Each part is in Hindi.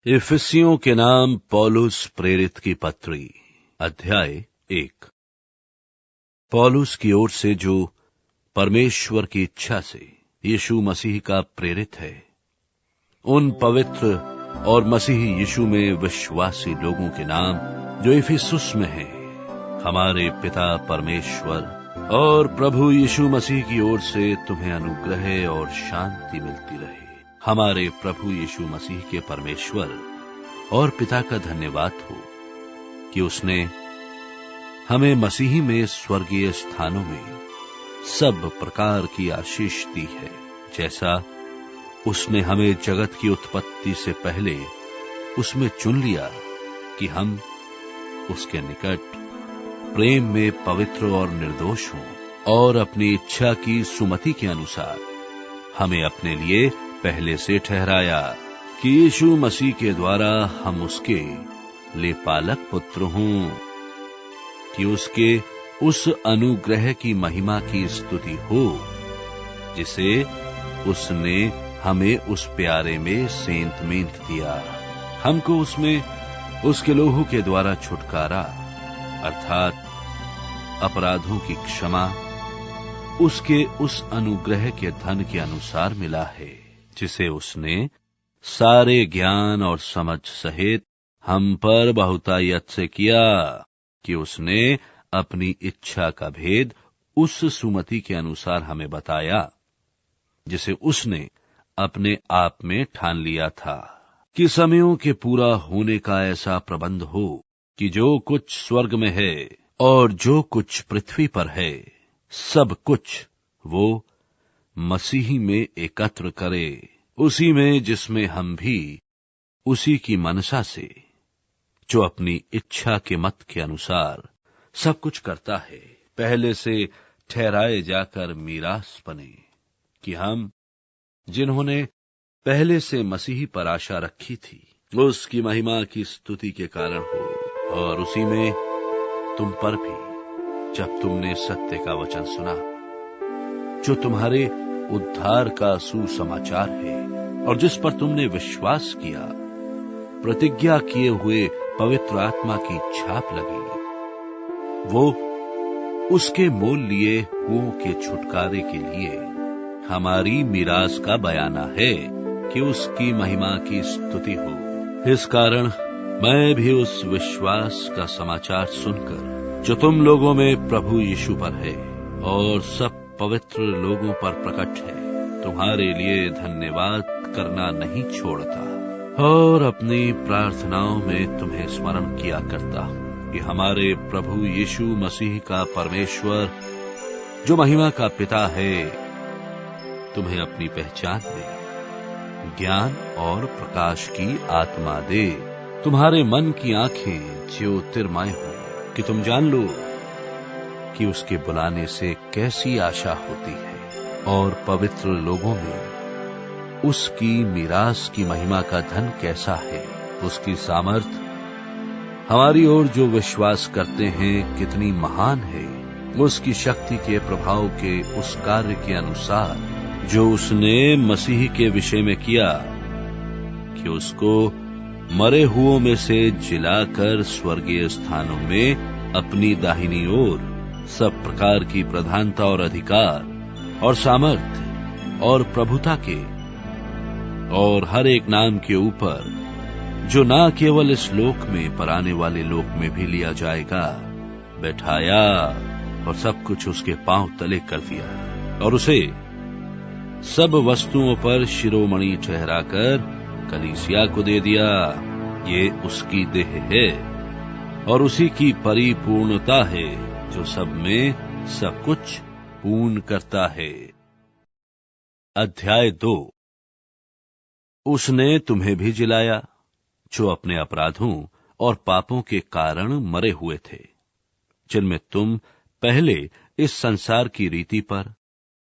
इफिसियों के नाम पौलुस प्रेरित की पत्री, अध्याय 1। पौलुस की ओर से जो परमेश्वर की इच्छा से यीशु मसीह का प्रेरित है, उन पवित्र और मसीह यीशु में विश्वासी लोगों के नाम जो इफिसुस में हैं, हमारे पिता परमेश्वर और प्रभु यीशु मसीह की ओर से तुम्हें अनुग्रह और शांति मिलती रहे। हमारे प्रभु यीशु मसीह के परमेश्वर और पिता का धन्यवाद हो कि उसने हमें मसीह में स्वर्गीय स्थानों में सब प्रकार की आशीष दी है, जैसा उसने हमें जगत की उत्पत्ति से पहले उसमें चुन लिया कि हम उसके निकट प्रेम में पवित्र और निर्दोष हों, और अपनी इच्छा की सुमति के अनुसार हमें अपने लिए पहले से ठहराया कि यीशु मसीह के द्वारा हम उसके लेपालक पुत्र हों, कि उसके उस अनुग्रह की महिमा की स्तुति हो जिसे उसने हमें उस प्यारे में सेंत मेंत दिया। हमको उसमें उसके लोहू के द्वारा छुटकारा अर्थात अपराधों की क्षमा उसके उस अनुग्रह के धन के अनुसार मिला है, जिसे उसने सारे ज्ञान और समझ सहित हम पर बहुतायत से किया, कि उसने अपनी इच्छा का भेद उस सुमति के अनुसार हमें बताया, जिसे उसने अपने आप में ठान लिया था, कि समयों के पूरा होने का ऐसा प्रबंध हो कि जो कुछ स्वर्ग में है और जो कुछ पृथ्वी पर है, सब कुछ वो मसीह में एकत्र करे, उसी में जिसमें हम भी उसी की मनसा से, जो अपनी इच्छा के मत के अनुसार सब कुछ करता है, पहले से ठहराए जाकर मीरास बने, कि हम जिन्होंने पहले से मसीह पर आशा रखी थी, उसकी महिमा की स्तुति के कारण हो। और उसी में तुम पर भी, जब तुमने सत्य का वचन सुना, जो तुम्हारे उद्धार का सुसमाचार है, और जिस पर तुमने विश्वास किया, प्रतिज्ञा किए हुए पवित्र आत्मा की छाप लगी, वो उसके मोल लिए हुओं के छुटकारे के लिए हमारी मीरास का बयाना है, कि उसकी महिमा की स्तुति हो। इस कारण मैं भी उस विश्वास का समाचार सुनकर, जो तुम लोगों में प्रभु यीशु पर है और सब पवित्र लोगों पर प्रकट है, तुम्हारे लिए धन्यवाद करना नहीं छोड़ता, और अपनी प्रार्थनाओं में तुम्हें स्मरण किया करता हूं, कि हमारे प्रभु यीशु मसीह का परमेश्वर, जो महिमा का पिता है, तुम्हें अपनी पहचान में ज्ञान और प्रकाश की आत्मा दे, तुम्हारे मन की आंखें ज्योतिर्मय हो, कि तुम जान लो कि उसके बुलाने से कैसी आशा होती है, और पवित्र लोगों में उसकी मीरास की महिमा का धन कैसा है, उसकी सामर्थ हमारी ओर जो विश्वास करते हैं कितनी महान है, उसकी शक्ति के प्रभाव के उस कार्य के अनुसार जो उसने मसीह के विषय में किया, कि उसको मरे हुओं में से जिलाकर स्वर्गीय स्थानों में अपनी दाहिनी ओर सब प्रकार की प्रधानता और अधिकार और सामर्थ्य और प्रभुता के और हर एक नाम के ऊपर, जो ना केवल इस लोक में पर आने वाले लोक में भी लिया जाएगा, बैठाया, और सब कुछ उसके पांव तले कर दिया, और उसे सब वस्तुओं पर शिरोमणि ठहराकर कलीसिया को दे दिया। ये उसकी देह है और उसी की परिपूर्णता है, जो सब में सब कुछ पूर्ण करता है। अध्याय 2। उसने तुम्हें भी जिलाया, जो अपने अपराधों और पापों के कारण मरे हुए थे, जिनमें तुम पहले इस संसार की रीति पर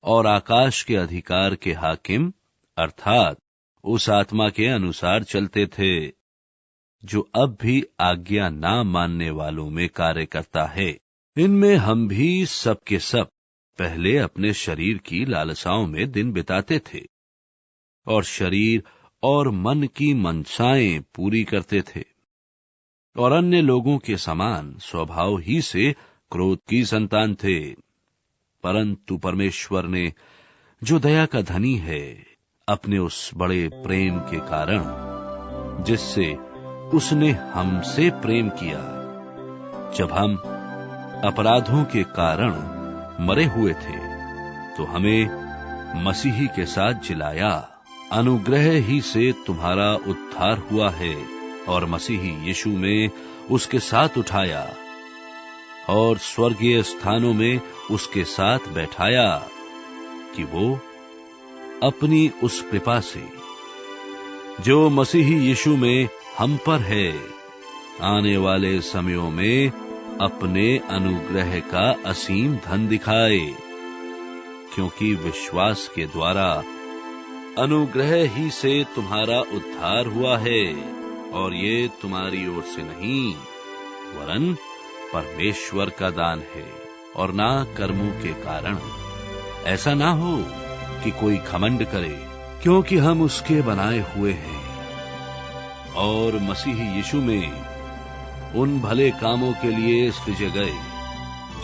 और आकाश के अधिकार के हाकिम अर्थात उस आत्मा के अनुसार चलते थे, जो अब भी आज्ञा ना मानने वालों में कार्य करता है। इनमें हम भी सब के सब पहले अपने शरीर की लालसाओं में दिन बिताते थे, और शरीर और मन की मनसाएं पूरी करते थे, और अन्य लोगों के समान स्वभाव ही से क्रोध की संतान थे। परंतु परमेश्वर ने, जो दया का धनी है, अपने उस बड़े प्रेम के कारण जिससे उसने हमसे प्रेम किया, जब हम अपराधों के कारण मरे हुए थे, तो हमें मसीही के साथ जिलाया। अनुग्रह ही से तुम्हारा उद्धार हुआ है, और मसीही यीशु में उसके साथ उठाया, और स्वर्गीय स्थानों में उसके साथ बैठाया, कि वो अपनी उस कृपा से, जो मसीही यीशु में हम पर है, आने वाले समयों में अपने अनुग्रह का असीम धन दिखाए। क्योंकि विश्वास के द्वारा अनुग्रह ही से तुम्हारा उद्धार हुआ है, और ये तुम्हारी ओर से नहीं, वरन परमेश्वर का दान है, और ना कर्मों के कारण, ऐसा ना हो कि कोई घमंड करे, क्योंकि हम उसके बनाए हुए हैं, और मसीह यीशु में उन भले कामों के लिए सृजे गए,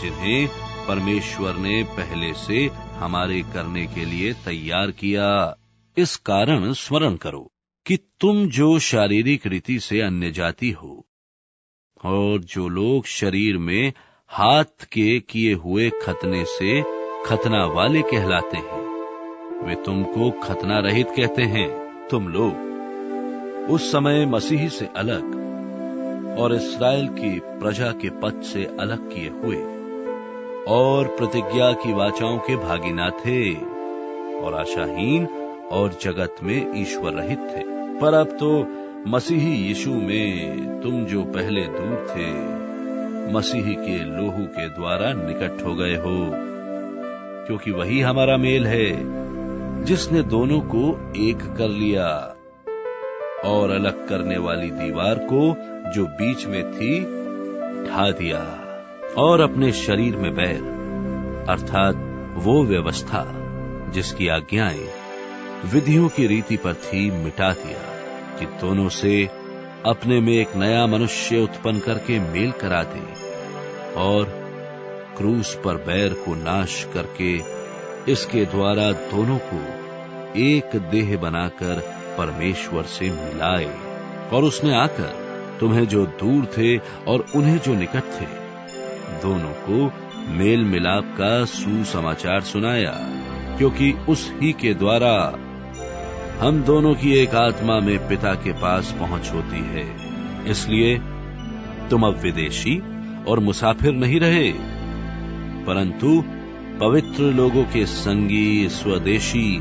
जिन्हें परमेश्वर ने पहले से हमारे करने के लिए तैयार किया। इस कारण स्मरण करो कि तुम जो शारीरिक रीति से अन्य जाति हो, और जो लोग शरीर में हाथ के किए हुए खतने से खतना वाले कहलाते हैं, वे तुमको खतना रहित कहते हैं। तुम लोग उस समय मसीह से अलग और इस्राएल की प्रजा के पद से अलग किए हुए, और प्रतिज्ञा की वाचाओं के भागी ना थे, और आशाहीन और जगत में ईश्वर रहित थे। पर अब तो मसीही यीशु में तुम जो पहले दूर थे, मसीह के लोहू के द्वारा निकट हो गए हो, क्योंकि वही हमारा मेल है, जिसने दोनों को एक कर लिया, और अलग करने वाली दीवार को जो बीच में थी ढा दिया, और अपने शरीर में बैर, अर्थात वो व्यवस्था जिसकी आज्ञाएं विधियों की रीति पर थी, मिटा दिया, कि दोनों से अपने में एक नया मनुष्य उत्पन्न करके मेल करा दे, और क्रूस पर बैर को नाश करके इसके द्वारा दोनों को एक देह बनाकर परमेश्वर से मिलाए। और उसने आकर तुम्हें जो दूर थे और उन्हें जो निकट थे, दोनों को मेल मिलाप का सुसमाचार सुनाया, क्योंकि उस ही के द्वारा हम दोनों की एक आत्मा में पिता के पास पहुंच होती है। इसलिए तुम अब विदेशी और मुसाफिर नहीं रहे, परंतु पवित्र लोगों के संगी, स्वदेशी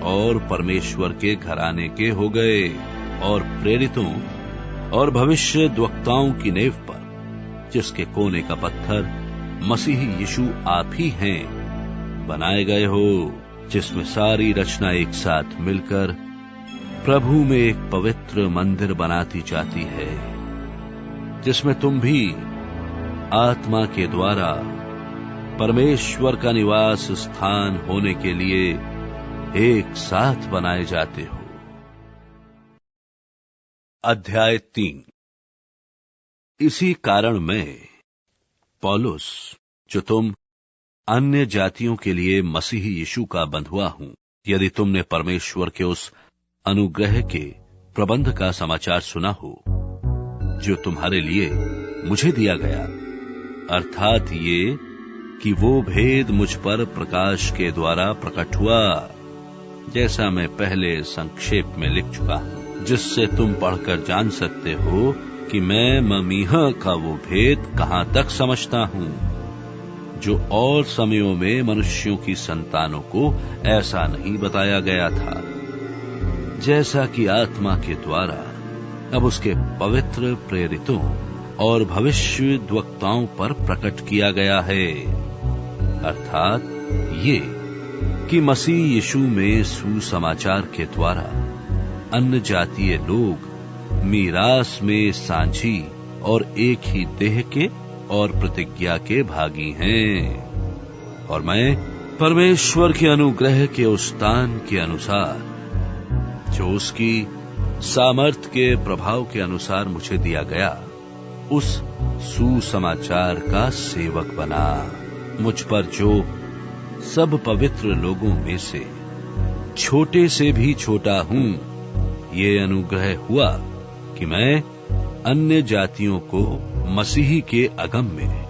और परमेश्वर के घराने के हो गए, और प्रेरितों और भविष्य वक्ताओं की नेव पर, जिसके कोने का पत्थर मसीह यीशु आप ही हैं, बनाए गए हो, जिसमें सारी रचना एक साथ मिलकर प्रभु में एक पवित्र मंदिर बनाती जाती है, जिसमें तुम भी आत्मा के द्वारा परमेश्वर का निवास स्थान होने के लिए एक साथ बनाए जाते हो। अध्याय 3। इसी कारण मैं पौलुस, जो तुम अन्य जातियों के लिए मसीह यीशु का बंधुआ हूं, यदि तुमने परमेश्वर के उस अनुग्रह के प्रबंध का समाचार सुना हो, जो तुम्हारे लिए मुझे दिया गया, अर्थात ये कि वो भेद मुझ पर प्रकाश के द्वारा प्रकट हुआ, जैसा मैं पहले संक्षेप में लिख चुका हूं, जिससे तुम पढ़कर जान सकते हो कि मैं ममीह का वो भेद कहां तक समझता हूं, जो और समयों में मनुष्यों की संतानों को ऐसा नहीं बताया गया था, जैसा कि आत्मा के द्वारा अब उसके पवित्र प्रेरितों और भविष्य वक्ताओं पर प्रकट किया गया है। अर्थात ये कि मसीह यीशु में सुसमाचार के द्वारा अन्य जातीय लोग मीरास में सांझी और एक ही देह के और प्रतिज्ञा के भागी हैं, और मैं परमेश्वर के अनुग्रह के उस दान के अनुसार जो उसकी सामर्थ्य के प्रभाव के अनुसार मुझे दिया गया, उस सुसमाचार का सेवक बना। मुझ पर जो सब पवित्र लोगों में से छोटे से भी छोटा हूं, ये अनुग्रह हुआ कि मैं अन्य जातियों को मसीही के अगम में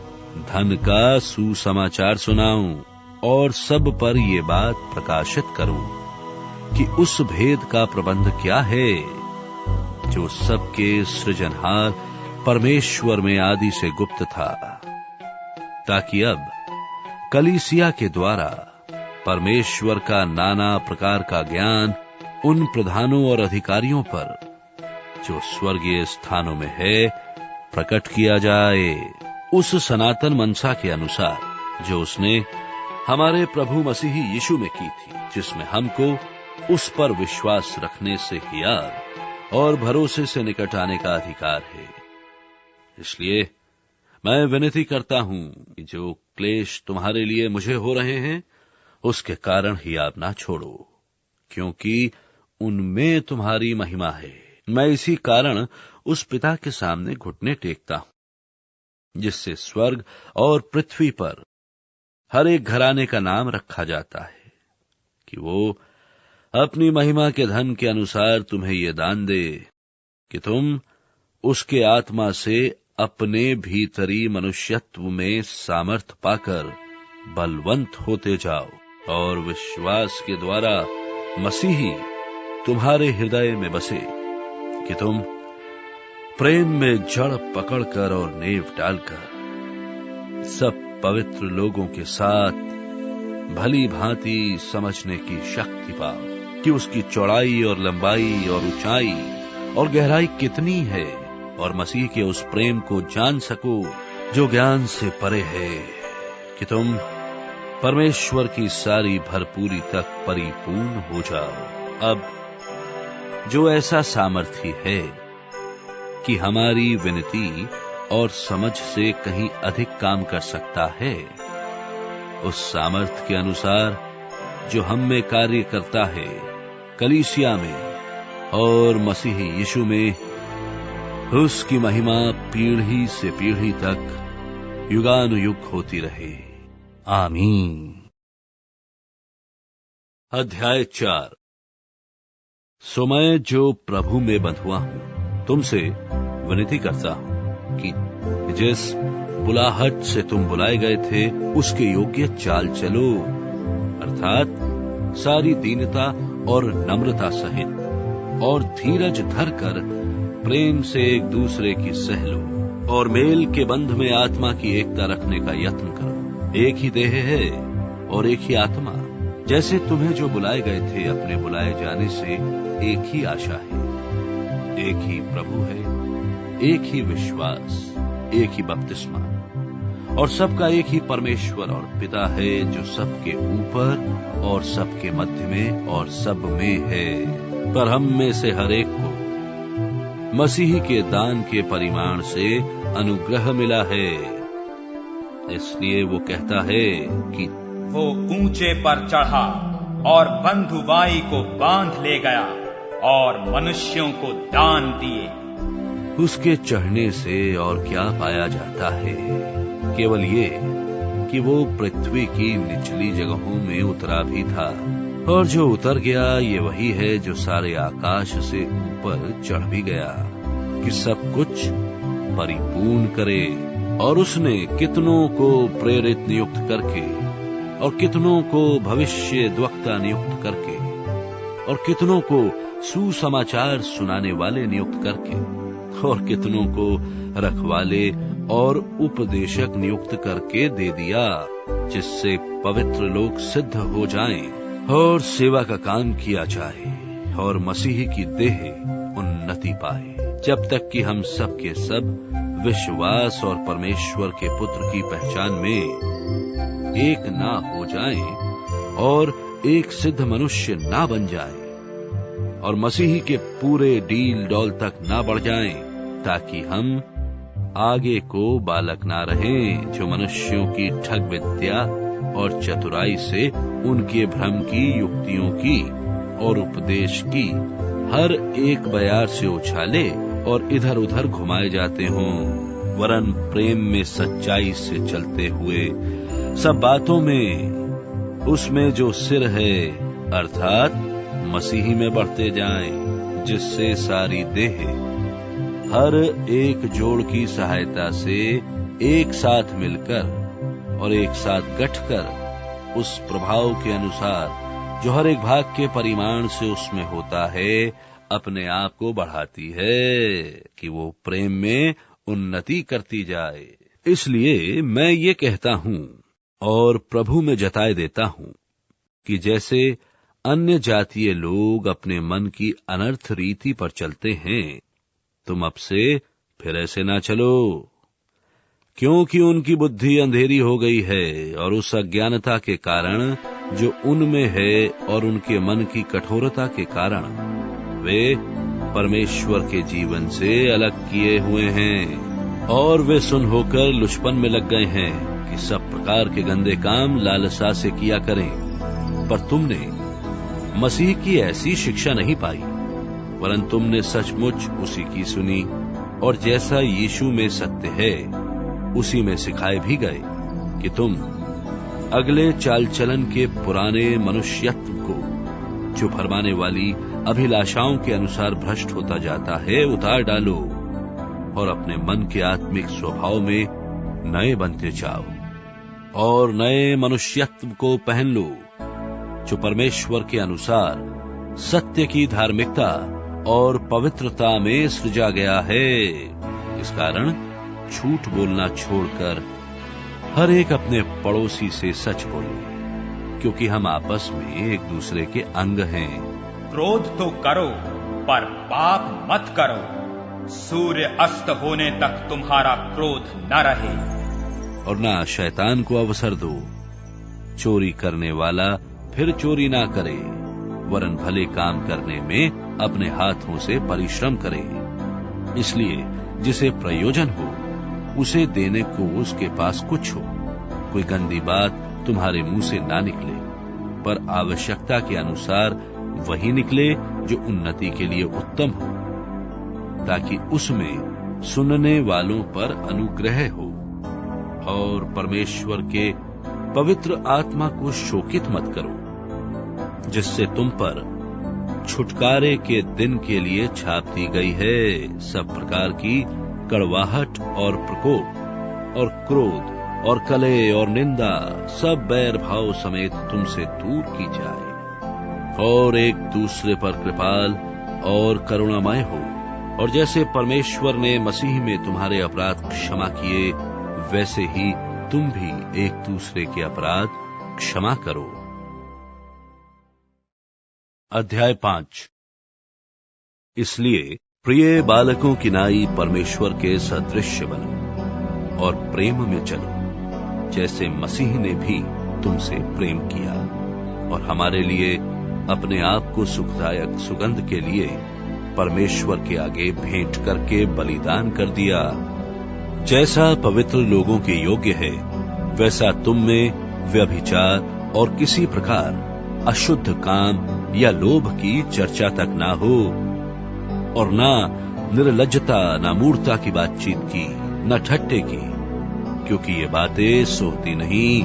धन का सुसमाचार सुनाऊं और सब पर ये बात प्रकाशित करूं कि उस भेद का प्रबंध क्या है जो सबके सृजनहार परमेश्वर में आदि से गुप्त था, ताकि अब कलीसिया के द्वारा परमेश्वर का नाना प्रकार का ज्ञान उन प्रधानों और अधिकारियों पर जो स्वर्गीय स्थानों में है प्रकट किया जाए, उस सनातन मनसा के अनुसार जो उसने हमारे प्रभु मसीही यीशु में की थी, जिसमें हमको उस पर विश्वास रखने से हियार और भरोसे से निकट आने का अधिकार है। इसलिए मैं विनती करता हूं कि जो क्लेश तुम्हारे लिए मुझे हो रहे हैं, उसके कारण हियाव ना छोड़ो, क्योंकि उनमें तुम्हारी महिमा है। मैं इसी कारण उस पिता के सामने घुटने टेकता हूं जिससे स्वर्ग और पृथ्वी पर हर एक घराने का नाम रखा जाता है, कि वो अपनी महिमा के धन के अनुसार तुम्हें ये दान दे कि तुम उसके आत्मा से अपने भीतरी मनुष्यत्व में सामर्थ पाकर बलवंत होते जाओ और विश्वास के द्वारा मसीही तुम्हारे हृदय में बसे, कि तुम प्रेम में जड़ पकड़कर और नेव डालकर सब पवित्र लोगों के साथ भली भांति समझने की शक्ति पाओ कि उसकी चौड़ाई और लंबाई और ऊंचाई और गहराई कितनी है, और मसीह के उस प्रेम को जान सको जो ज्ञान से परे है, कि तुम परमेश्वर की सारी भरपूरी तक परिपूर्ण हो जाओ। अब जो ऐसा सामर्थ्य है कि हमारी विनती और समझ से कहीं अधिक काम कर सकता है, उस सामर्थ्य के अनुसार जो हम में कार्य करता है, कलीसिया में और मसीही यीशु में, उसकी महिमा पीढ़ी से पीढ़ी तक युगानुयुग होती रहे। आमीन। अध्याय 4। सो मैं जो प्रभु में बंधुआ हूं, तुमसे विनती करता हूं कि जिस बुलाहट से तुम बुलाए गए थे उसके योग्य चाल चलो, अर्थात सारी दीनता और नम्रता सहित, और धीरज धरकर प्रेम से एक दूसरे की सह लो, और मेल के बंध में आत्मा की एकता रखने का यत्न करो। एक ही देह है और एक ही आत्मा, जैसे तुम्हें जो बुलाए गए थे अपने बुलाए जाने से एक ही आशा है, एक ही प्रभु है, एक ही विश्वास, एक ही बपतिस्मा, और सबका एक ही परमेश्वर और पिता है, जो सबके ऊपर और सबके मध्य में और सब में है। पर हम में से हर एक को मसीह के दान के परिमाण से अनुग्रह मिला है। इसलिए वो कहता है कि वो ऊंचे पर चढ़ा और बंधुवाई को बांध ले गया और मनुष्यों को दान दिए। उसके चढ़ने से और क्या पाया जाता है, केवल ये कि वो पृथ्वी की निचली जगहों में उतरा भी था, और जो उतर गया ये वही है जो सारे आकाश से ऊपर चढ़ भी गया, कि सब कुछ परिपूर्ण करे। और उसने कितनों को प्रेरित नियुक्त करके, और कितनों को भविष्यद्वक्ता नियुक्त करके, और कितनों को सुसमाचार सुनाने वाले नियुक्त करके, और कितनों को रखवाले और उपदेशक नियुक्त करके दे दिया, जिससे पवित्र लोग सिद्ध हो जाएं और सेवा का काम किया जाए और मसीह की देह उन्नति पाए, जब तक कि हम सब के सब विश्वास और परमेश्वर के पुत्र की पहचान में एक ना हो जाएं और एक सिद्ध मनुष्य ना बन जाएं, और मसीह के पूरे डील डौल तक ना बढ़ जाएं, ताकि हम आगे को बालक ना रहें, जो मनुष्यों की ठग विद्या और चतुराई से उनके भ्रम की युक्तियों की और उपदेश की हर एक बयार से उछाले और इधर उधर घुमाए जाते हों, वरन प्रेम में सच्चाई से चलते हुए सब बातों में उसमें जो सिर है अर्थात मसीही में बढ़ते जाएं, जिससे सारी देह हर एक जोड़ की सहायता से एक साथ मिलकर और एक साथ गठकर उस प्रभाव के अनुसार जो हर एक भाग के परिमाण से उसमें होता है, अपने आप को बढ़ाती है कि वो प्रेम में उन्नति करती जाए। इसलिए मैं ये कहता हूं और प्रभु में जताए देता हूं कि जैसे अन्य जातीय लोग अपने मन की अनर्थ रीति पर चलते हैं, तुम अब से फिर ऐसे ना चलो, क्योंकि उनकी बुद्धि अंधेरी हो गई है और उस अज्ञानता के कारण जो उनमें है और उनके मन की कठोरता के कारण वे परमेश्वर के जीवन से अलग किए हुए हैं और वे सुन होकर लुचपन में लग गए हैं कि सब प्रकार के गंदे काम लालसा से किया करें। पर तुमने मसीह की ऐसी शिक्षा नहीं पाई, वरन तुमने सचमुच उसी की सुनी और जैसा यीशु में सत्य है उसी में सिखाए भी गए कि तुम अगले चाल चलन के पुराने मनुष्यत्व को, जो भरमाने वाली अभिलाषाओं के अनुसार भ्रष्ट होता जाता है, उतार डालो और अपने मन के आत्मिक स्वभाव में नए बनते जाओ और नए मनुष्यत्व को पहन लो, जो परमेश्वर के अनुसार सत्य की धार्मिकता और पवित्रता में सृजा गया है। इस कारण झूठ बोलना छोड़कर हर एक अपने पड़ोसी से सच बोले, क्योंकि हम आपस में एक दूसरे के अंग हैं। क्रोध तो करो पर पाप मत करो, सूर्य अस्त होने तक तुम्हारा क्रोध न रहे। और ना शैतान को अवसर दो। चोरी करने वाला फिर चोरी ना करे, वरन भले काम करने में अपने हाथों से परिश्रम करे, इसलिए जिसे प्रयोजन हो उसे देने को उसके पास कुछ हो। कोई गंदी बात तुम्हारे मुंह से ना निकले, पर आवश्यकता के अनुसार वही निकले जो उन्नति के लिए उत्तम हो, ताकि उसमें सुनने वालों पर अनुग्रह हो। और परमेश्वर के पवित्र आत्मा को शोकित मत करो, जिससे तुम पर छुटकारे के दिन के लिए छाप दी गई है सब प्रकार की कड़वाहट और प्रकोप और क्रोध और कलह और निंदा सब बैर भाव समेत तुमसे दूर की जाए, और एक दूसरे पर कृपाल और करुणामय हो। और जैसे परमेश्वर ने मसीह में तुम्हारे अपराध क्षमा किए, वैसे ही तुम भी एक दूसरे के अपराध क्षमा करो। अध्याय 5। इसलिए प्रिय बालकों की नाई परमेश्वर के सदृश्य बनो और प्रेम में चलो, जैसे मसीह ने भी तुमसे प्रेम किया और हमारे लिए अपने आप को सुखदायक सुगंध के लिए परमेश्वर के आगे भेंट करके बलिदान कर दिया। जैसा पवित्र लोगों के योग्य है, वैसा तुम में व्यभिचार और किसी प्रकार अशुद्ध काम या लोभ की चर्चा तक ना हो, और ना निर्लज्जता, ना मूर्खता की बातचीत की, न ठट्टे की, क्योंकि ये बातें सोती नहीं,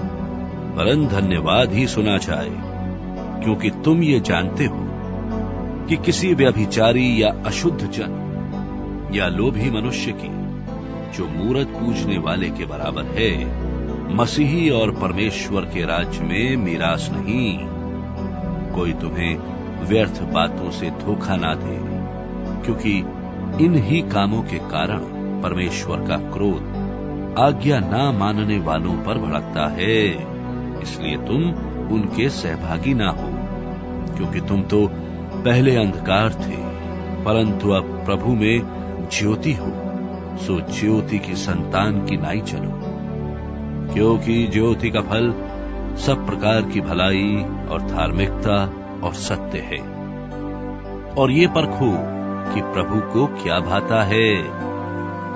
वरन धन्यवाद ही सुना जाए। क्योंकि तुम ये जानते हो कि किसी व्यभिचारी या अशुद्ध जन या लोभी मनुष्य की, जो मूरत पूजने वाले के बराबर है, मसीही और परमेश्वर के राज्य में मीरास नहीं। कोई तुम्हें व्यर्थ बातों से धोखा ना दे, क्योंकि इन ही कामों के कारण परमेश्वर का क्रोध आज्ञा ना मानने वालों पर भड़कता है। इसलिए तुम उनके सहभागी ना हो, क्योंकि तुम तो पहले अंधकार थे, परंतु अब प्रभु में ज्योति हो। सो ज्योति की संतान की नाई चलो, क्योंकि ज्योति का फल सब प्रकार की भलाई और धार्मिकता और सत्य है। और ये परखो कि प्रभु को क्या भाता है,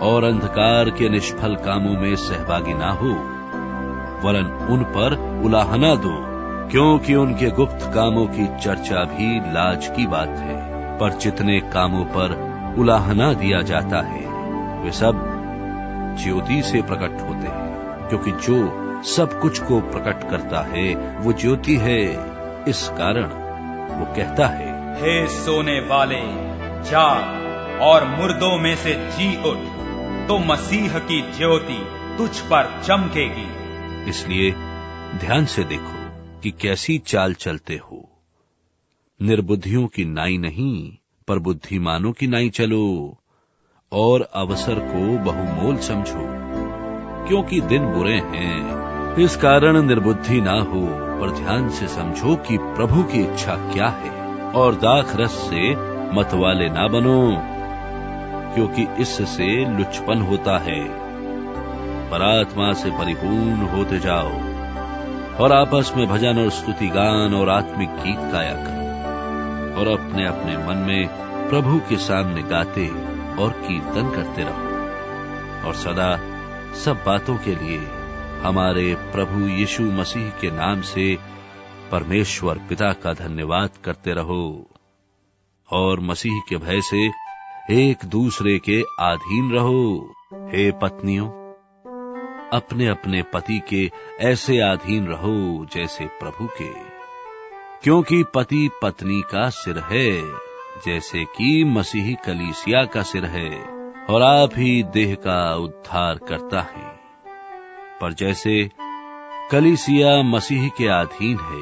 और अंधकार के निष्फल कामों में सहभागी ना हो, वरन उन पर उलाहना दो, क्योंकि उनके गुप्त कामों की चर्चा भी लाज की बात है। पर जितने कामों पर उलाहना दिया जाता है वे सब ज्योति से प्रकट होते हैं, क्योंकि जो सब कुछ को प्रकट करता है वो ज्योति है। इस कारण वो कहता है, हे सोने वाले जाग और मुर्दों में से जी उठ, तो मसीह की ज्योति तुझ पर चमकेगी। इसलिए ध्यान से देखो कि कैसी चाल चलते हो। निर्बुद्धियों की नाई नहीं, पर बुद्धिमानों की नाई चलो, और अवसर को बहुमोल समझो, क्योंकि दिन बुरे हैं। इस कारण निर्बुद्धि ना हो, पर ध्यान से समझो कि प्रभु की इच्छा क्या है, और दाख रस से मतवाले ना बनो, क्योंकि इससे लुचपन होता है। पर आत्मा से परिपूर्ण होते जाओ, और आपस में भजन और स्तुति गान और आत्मिक गीत गाया करो, और अपने अपने मन में प्रभु के सामने गाते और कीर्तन करते रहो, और सदा सब बातों के लिए हमारे प्रभु यीशु मसीह के नाम से परमेश्वर पिता का धन्यवाद करते रहो, और मसीह के भय से एक दूसरे के अधीन रहो। हे पत्नियों, अपने अपने पति के ऐसे अधीन रहो जैसे प्रभु के, क्योंकि पति पत्नी का सिर है, जैसे कि मसीह कलीसिया का सिर है, और आप ही देह का उद्धार करता है। पर जैसे कलीसिया मसीह के अधीन है,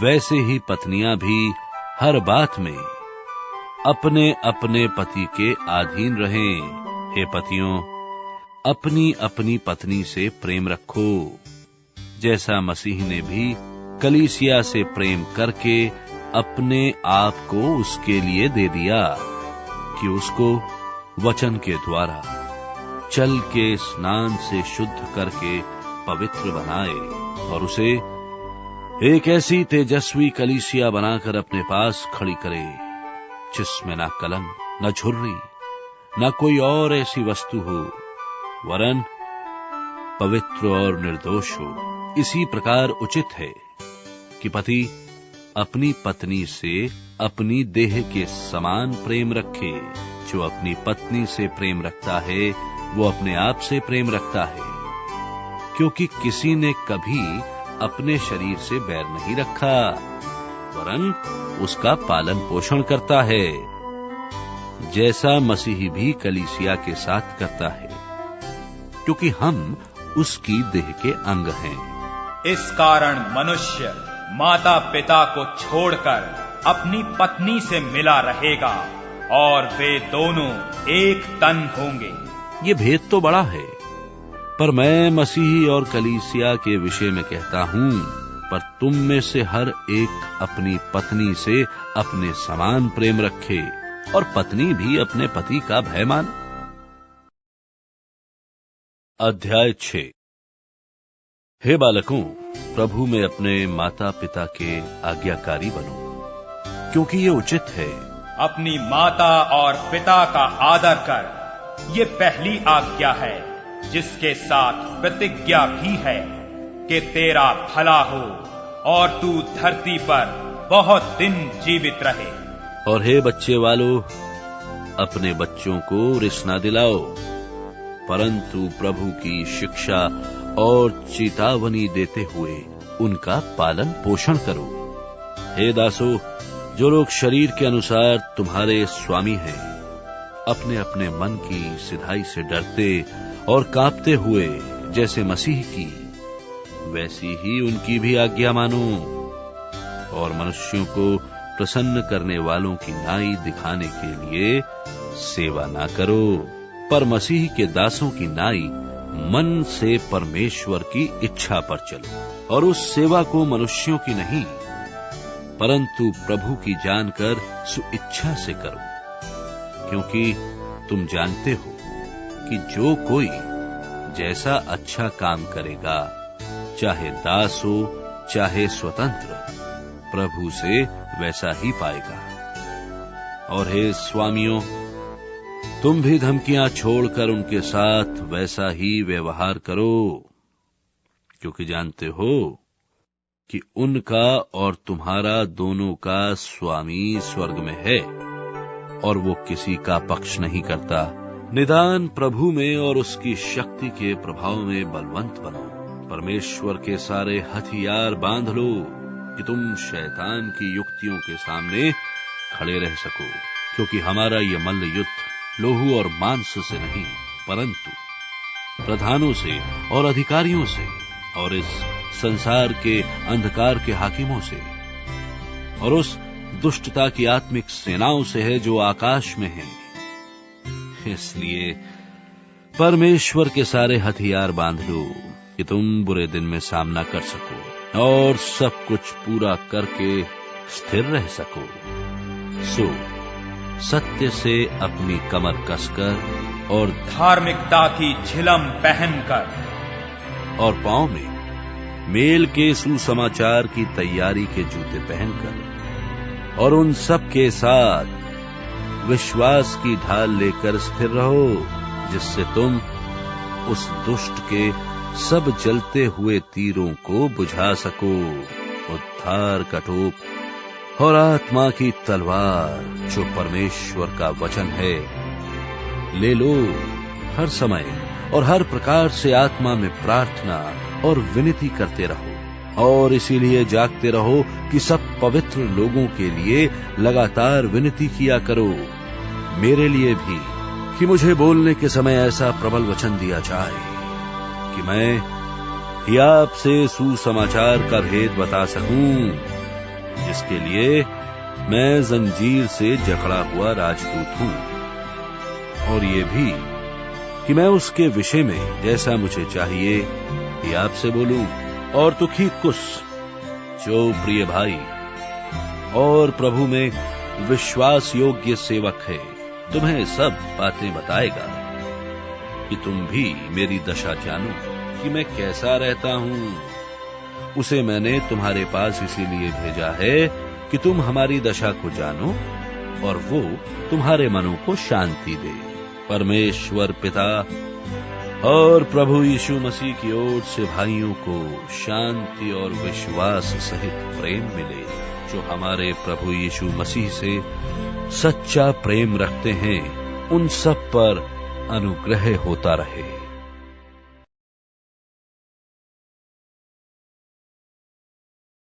वैसे ही पत्नियां भी हर बात में अपने अपने पति के अधीन रहें। हे पतियों, अपनी अपनी पत्नी से प्रेम रखो, जैसा मसीह ने भी कलीसिया से प्रेम करके अपने आप को उसके लिए दे दिया, कि उसको वचन के द्वारा चल के स्नान से शुद्ध करके पवित्र बनाए, और उसे एक ऐसी तेजस्वी कलीसिया बनाकर अपने पास खड़ी करे, जिसमें ना कलंक, न झुर्री, न कोई और ऐसी वस्तु हो, वरन पवित्र और निर्दोष हो। इसी प्रकार उचित है कि पति अपनी पत्नी से अपनी देह के समान प्रेम रखे। जो अपनी पत्नी से प्रेम रखता है वो अपने आप से प्रेम रखता है, क्योंकि किसी ने कभी अपने शरीर से बैर नहीं रखा, वरन उसका पालन पोषण करता है, जैसा मसीह भी कलीसिया के साथ करता है, क्योंकि हम उसकी देह के अंग हैं। इस कारण मनुष्य माता पिता को छोड़कर अपनी पत्नी से मिला रहेगा, और वे दोनों एक तन होंगे। ये भेद तो बड़ा है, पर मैं मसीही और कलीसिया के विषय में कहता हूं, पर तुम में से हर एक अपनी पत्नी से अपने समान प्रेम रखे, और पत्नी भी अपने पति का भय माने। अध्याय 6। हे बालकों, प्रभु में अपने माता पिता के आज्ञाकारी बनो, क्योंकि ये उचित है। अपनी माता और पिता का आदर कर, ये पहली आज्ञा है, जिसके साथ प्रतिज्ञा भी है कि तेरा भला हो और तू धरती पर बहुत दिन जीवित रहे। और हे बच्चे वालों, अपने बच्चों को रिस ना दिलाओ, परंतु प्रभु की शिक्षा और चेतावनी देते हुए उनका पालन पोषण करो। हे दासों, जो लोग शरीर के अनुसार तुम्हारे स्वामी हैं, अपने अपने मन की सिधाई से डरते और कांपते हुए जैसे मसीह की, वैसी ही उनकी भी आज्ञा मानो, और मनुष्यों को प्रसन्न करने वालों की नाई दिखाने के लिए सेवा ना करो, पर मसीह के दासों की नाई मन से परमेश्वर की इच्छा पर चलो, और उस सेवा को मनुष्यों की नहीं परंतु प्रभु की जानकर सुइच्छा से करो, क्योंकि तुम जानते हो कि जो कोई जैसा अच्छा काम करेगा, चाहे दास हो चाहे स्वतंत्र, प्रभु से वैसा ही पाएगा। और हे स्वामियों, तुम भी धमकियां छोड़कर उनके साथ वैसा ही व्यवहार करो, क्योंकि जानते हो कि उनका और तुम्हारा दोनों का स्वामी स्वर्ग में है, और वो किसी का पक्ष नहीं करता। निदान प्रभु में और उसकी शक्ति के प्रभाव में बलवंत बनो। परमेश्वर के सारे हथियार बांध लो कि तुम शैतान की युक्तियों के सामने खड़े रह सको, क्योंकि हमारा ये मल्ल युद्ध लोहू और मांस से नहीं, परंतु प्रधानों से और अधिकारियों से और इस संसार के अंधकार के हाकिमों से और उस दुष्टता की आत्मिक सेनाओं से है जो आकाश में है। इसलिए परमेश्वर के सारे हथियार बांध लो कि तुम बुरे दिन में सामना कर सको और सब कुछ पूरा करके स्थिर रह सको। सो सत्य से अपनी कमर कसकर और धार्मिकता की झिलम पहनकर और पांव में मेल के सुसमाचार की तैयारी के जूते पहनकर और उन सब के साथ विश्वास की ढाल लेकर स्थिर रहो, जिससे तुम उस दुष्ट के सब जलते हुए तीरों को बुझा सको। उद्धार का टोप और आत्मा की तलवार जो परमेश्वर का वचन है ले लो। हर समय और हर प्रकार से आत्मा में प्रार्थना और विनती करते रहो और इसीलिए जागते रहो कि सब पवित्र लोगों के लिए लगातार विनती किया करो, मेरे लिए भी, कि मुझे बोलने के समय ऐसा प्रबल वचन दिया जाए कि मैं हियाब से सुसमाचार का भेद बता सकूं, जिसके लिए मैं जंजीर से जकड़ा हुआ राजदूत हूं, और ये भी कि मैं उसके विषय में जैसा मुझे चाहिए हियाब से बोलूं। और तुखिकुस जो प्रिय भाई और प्रभु में विश्वास योग्य सेवक है, तुम्हें सब बातें बताएगा कि तुम भी मेरी दशा जानो कि मैं कैसा रहता हूं। उसे मैंने तुम्हारे पास इसीलिए भेजा है कि तुम हमारी दशा को जानो और वो तुम्हारे मनों को शांति दे। परमेश्वर पिता और प्रभु यीशु मसीह की ओर से भाइयों को शांति और विश्वास सहित प्रेम मिले, जो हमारे प्रभु यीशु मसीह से सच्चा प्रेम रखते हैं, उन सब पर अनुग्रह होता रहे।